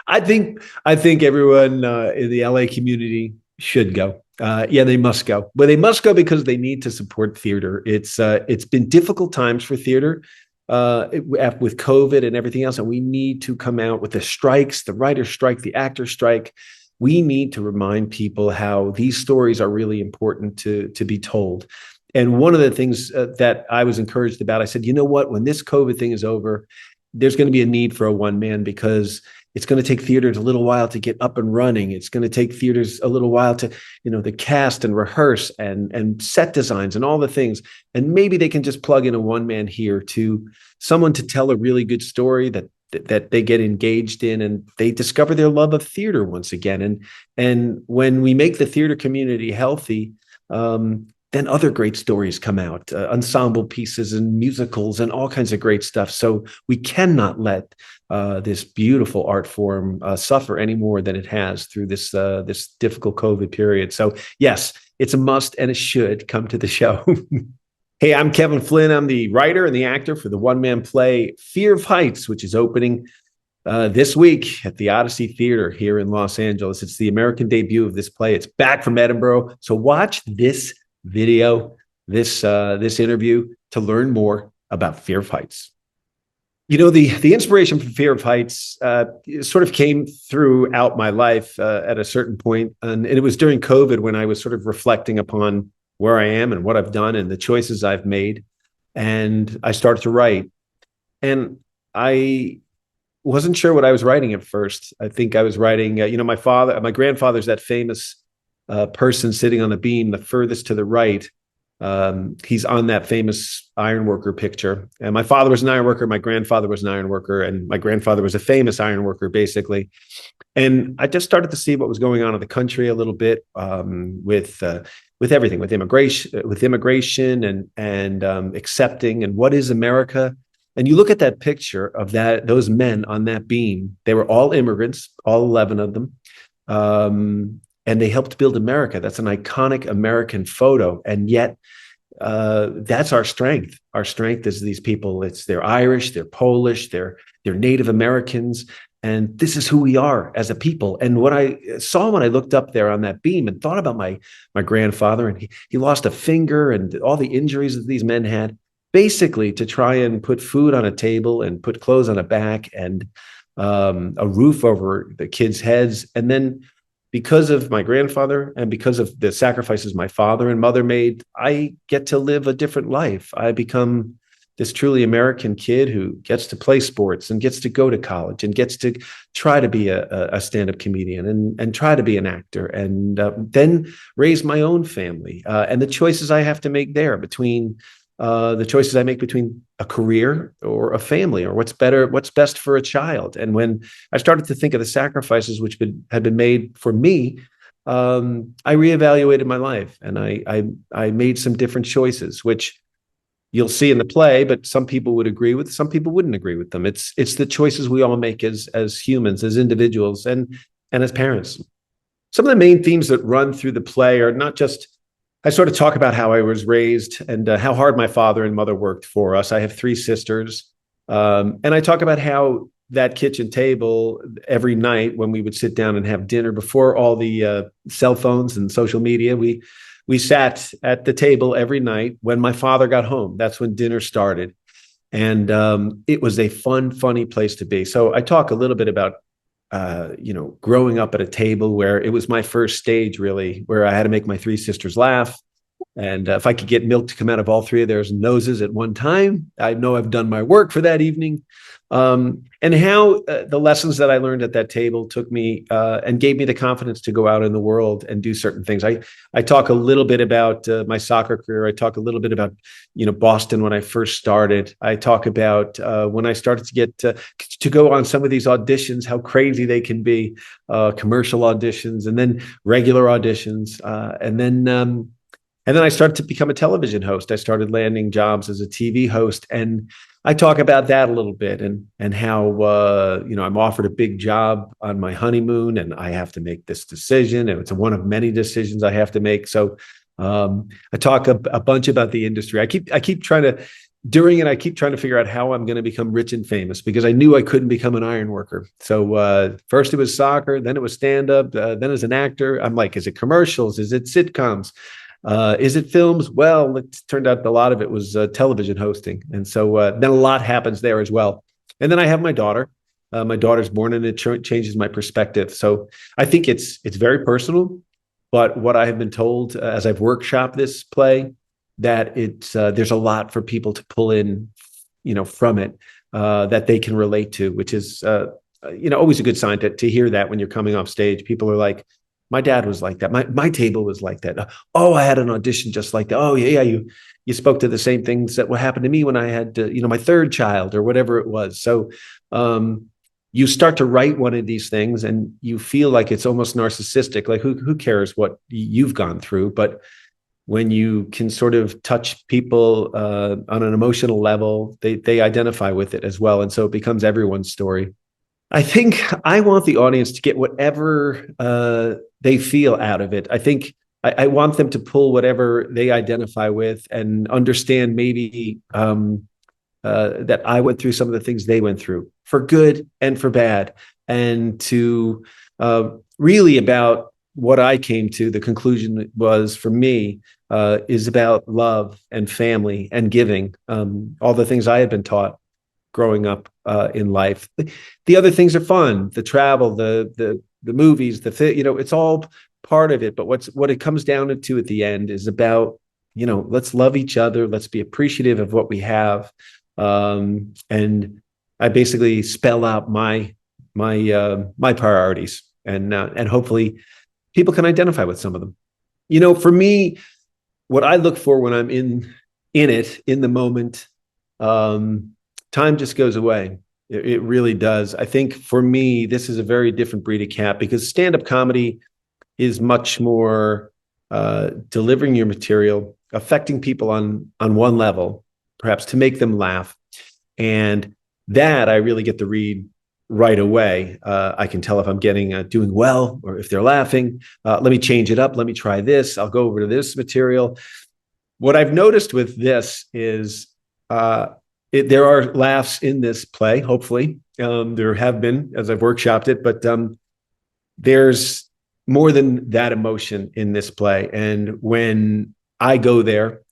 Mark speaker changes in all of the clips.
Speaker 1: I think everyone in the LA community should go. Yeah, they must go, but they must go because they need to support theater. It's been difficult times for theater with COVID and everything else, and we need to come out with the strikes, the writer's strike, the actor's strike. We need to remind people how these stories are really important to be told. And one of the things that I was encouraged about, I said, you know what, when this COVID thing is over, there's going to be a need for a one man because it's going to take theaters a little while to get up and running. It's going to take theaters a little while to, the cast and rehearse and set designs and all the things. And maybe they can just plug in a one man here to someone to tell a really good story that they get engaged in and they discover their love of theater once again. And when we make the theater community healthy, then other great stories come out, ensemble pieces and musicals and all kinds of great stuff. So we cannot let this beautiful art form suffer any more than it has through this difficult COVID period. So yes, it's a must and it should come to the show. Hey, I'm Kevin Flynn. I'm the writer and the actor for the one-man play Fear of Heights, which is opening this week at the Odyssey Theatre here in Los Angeles. It's the American debut of this play. It's back from Edinburgh. So watch this video, this interview to learn more about Fear of Heights. The inspiration for Fear of Heights sort of came throughout my life at a certain point, and it was during COVID when I was sort of reflecting upon where I am and what I've done and the choices I've made, and I started to write. And I wasn't sure what I was writing at first. I think I was writing, my grandfather's that famous person sitting on the beam, the furthest to the right. He's on that famous ironworker picture. And my father was an ironworker. My grandfather was an ironworker. And my grandfather was a famous ironworker, basically. And I just started to see what was going on in the country a little bit with everything, with immigration and accepting and what is America. And you look at that picture of those men on that beam, they were all immigrants, all 11 of them. And they helped build America. That's an iconic American photo. And yet that's our strength. Our strength is these people. They're Irish, they're Polish, they're Native Americans. And this is who we are as a people. And what I saw when I looked up there on that beam and thought about my grandfather, and he lost a finger and all the injuries that these men had, basically to try and put food on a table and put clothes on a back and a roof over the kids' heads. And then because of my grandfather and because of the sacrifices my father and mother made, I get to live a different life. I become this truly American kid who gets to play sports and gets to go to college and gets to try to be a stand-up comedian and try to be an actor and then raise my own family. And the choices I have to make there between the choices I make between a career or a family or what's best for a child. And when I started to think of the sacrifices which had been made for me, I reevaluated my life and I made some different choices, which you'll see in the play, but some people would agree with, some people wouldn't agree with them. It's the choices we all make as humans, as individuals, and as parents. Some of the main themes that run through the play are not just, I sort of talk about how I was raised and how hard my father and mother worked for us. I have 3 sisters. And I talk about how that kitchen table every night when we would sit down and have dinner before all the cell phones and social media, we sat at the table every night when my father got home. That's when dinner started. And it was a funny place to be. So I talk a little bit about growing up at a table where it was my first stage, really, where I had to make my 3 sisters laugh. And if I could get milk to come out of all 3 of their noses at one time, I know I've done my work for that evening. And how the lessons that I learned at that table took me and gave me the confidence to go out in the world and do certain things. I talk a little bit about my soccer career. I talk a little bit about, Boston when I first started. I talk about when I started to get to go on some of these auditions, how crazy they can be, commercial auditions and then regular auditions. And then I started to become a television host. I started landing jobs as a TV host. And I talk about that a little bit and how, I'm offered a big job on my honeymoon and I have to make this decision. And it's one of many decisions I have to make. So I talk a bunch about the industry. I keep trying to during it, I keep trying to figure out how I'm going to become rich and famous because I knew I couldn't become an iron worker. So first it was soccer, then it was stand up, then as an actor. I'm like, is it commercials? Is it sitcoms? Is it films? Well, it turned out a lot of it was television hosting. And so then a lot happens there as well. And then I have my daughter. My daughter's born, and it changes my perspective. So I think it's very personal. But what I have been told as I've workshopped this play, that there's a lot for people to pull in, from it that they can relate to, which is always a good sign to hear that when you're coming off stage. People are like, my dad was like that. My table was like that. Oh, I had an audition just like that. Oh yeah, you spoke to the same things that what happened to me when I had my third child or whatever it was. So you start to write one of these things and you feel like it's almost narcissistic. Like who cares what you've gone through? But when you can sort of touch people on an emotional level, they identify with it as well. And so it becomes everyone's story. I think I want the audience to get whatever they feel out of it. I think I want them to pull whatever they identify with and understand maybe that I went through some of the things they went through, for good and for bad, and to really about what I came to, the conclusion was for me, is about love and family and giving, all the things I had been taught growing up in life. The other things are fun, the travel, the movies, it's all part of it. But what it comes down to at the end is about, let's love each other. Let's be appreciative of what we have. And I basically spell out my priorities, and hopefully people can identify with some of them. For me, what I look for when I'm in the moment, time just goes away. It really does. I think for me, this is a very different breed of cat, because stand-up comedy is much more delivering your material, affecting people on one level, perhaps to make them laugh. And that I really get to read right away. I can tell if I'm doing well or if they're laughing. Let me change it up. Let me try this. I'll go over to this material. What I've noticed with this is there are laughs in this play, hopefully. There have been as I've workshopped it, but there's more than that emotion in this play. And when I go there,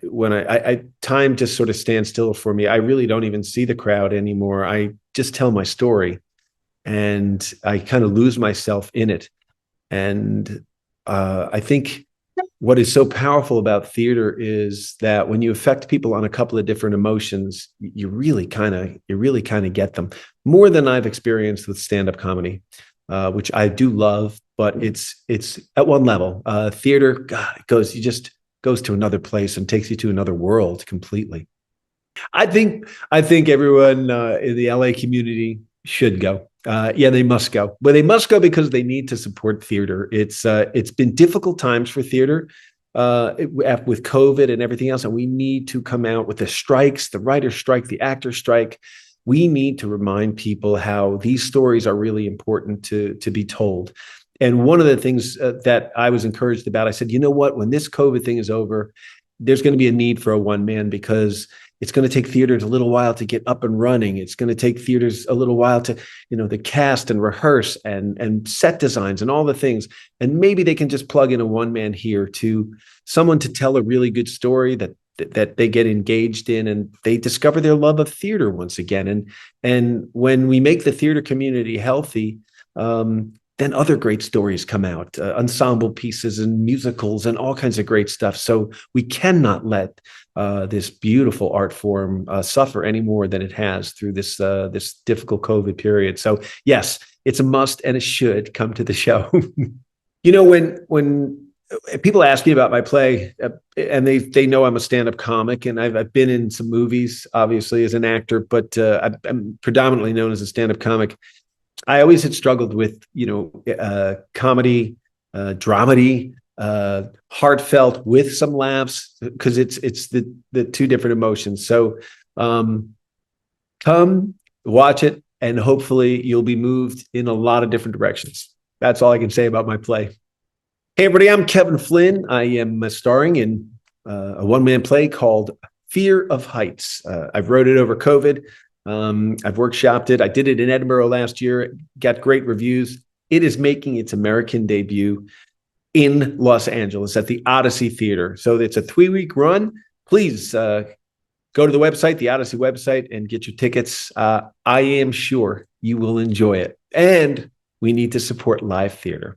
Speaker 1: when I time just sort of stands still for me. I really don't even see the crowd anymore. I just tell my story, and I kind of lose myself in it. And I think what is so powerful about theater is that when you affect people on a couple of different emotions, you really kind of get them more than I've experienced with stand-up comedy, which I do love, but it's at one level. Theater, God, it just goes to another place and takes you to another world completely. I think everyone in the LA community should go. Yeah, they must go, but they must go because they need to support theater. It's been difficult times for theater with COVID and everything else, and we need to come out with the strikes, the writer's strike, the actor's strike. We need to remind people how these stories are really important to be told. And one of the things that I was encouraged about, I said, you know what, when this COVID thing is over, there's going to be a need for a one man, because it's going to take theaters a little while to get up and running. It's going to take theaters a little while to, the cast and rehearse and set designs and all the things. And maybe they can just plug in a one man here to someone to tell a really good story that they get engaged in, and they discover their love of theater once again. And when we make the theater community healthy, then other great stories come out, ensemble pieces and musicals and all kinds of great stuff. So we cannot let this beautiful art form suffer any more than it has through this difficult COVID period. So yes, it's a must and it should come to the show. When people ask me about my play, and they know I'm a stand-up comic, and I've been in some movies, obviously, as an actor, but I'm predominantly known as a stand-up comic. I always had struggled with, comedy, dramedy, heartfelt with some laughs, because it's the two different emotions. So come watch it, and hopefully you'll be moved in a lot of different directions. That's all I can say about my play. Hey, everybody, I'm Kevin Flynn. I am starring in a one-man play called Fear of Heights. I've wrote it over COVID. I've workshopped it. I did it in Edinburgh last year, got great reviews. It is making its American debut in Los Angeles at the Odyssey Theatre. So it's a 3-week run. Please go to the website, the Odyssey website, and get your tickets. I am sure you will enjoy it. And we need to support live theater.